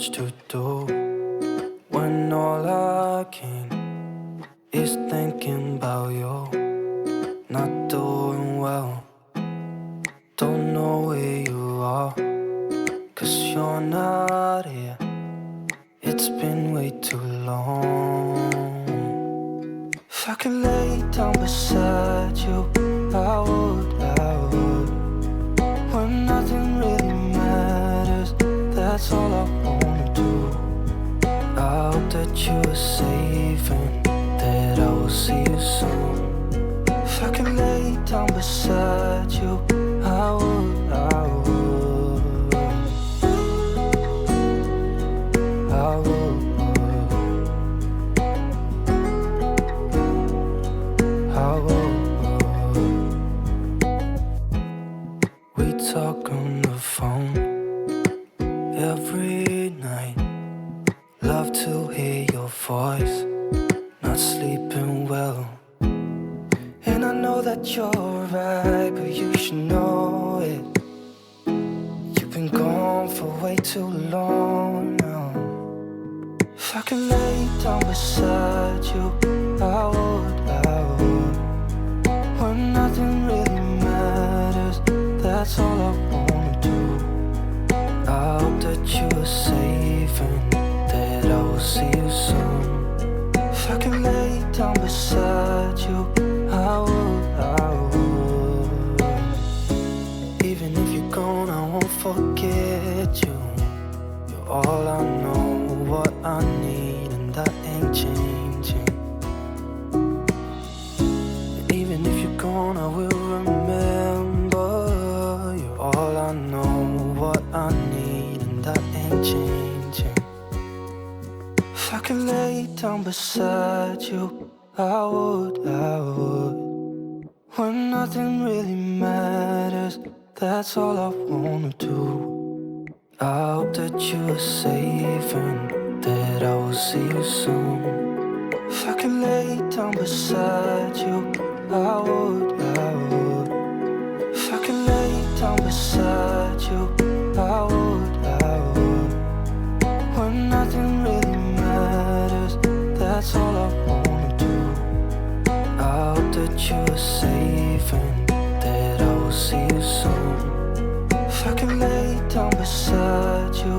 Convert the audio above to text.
much to do when all I can is thinking about you. Not doing well, don't know where you are, 'cause you're not here. It's been way too long. If I could lay down beside you, I would. When nothing really matters, that's all I wanna do. I hope that you are safe and that I will see you soon. If I could lay down beside you, I would. I would. We talk on the phone every night. Love to hear your voice. Not sleeping well, and I know that you're right, but you should know it. You've been gone for way too long now. If I could lay down beside you, I would. When nothing really matters, that's all I wanna do. I hope that you are safe and that I will see you soon. If I could lay down beside you, I would. Even if you're gone, I won't forget you. You're all I know, what I need, and that ain't changing. And even if you're gone, I will remember. You're all I know, what I need, and that ain't changing. If I could lay down beside you, I would. When nothing really matters, that's all I wanna do. I hope that you are safe and that I will see you soon. If I could lay down beside you, I would. If I could lay down beside you, I would. When nothing really matters, that's all I wanna do. I hope that you are safe and that I will see you soon. If I could lay down beside you,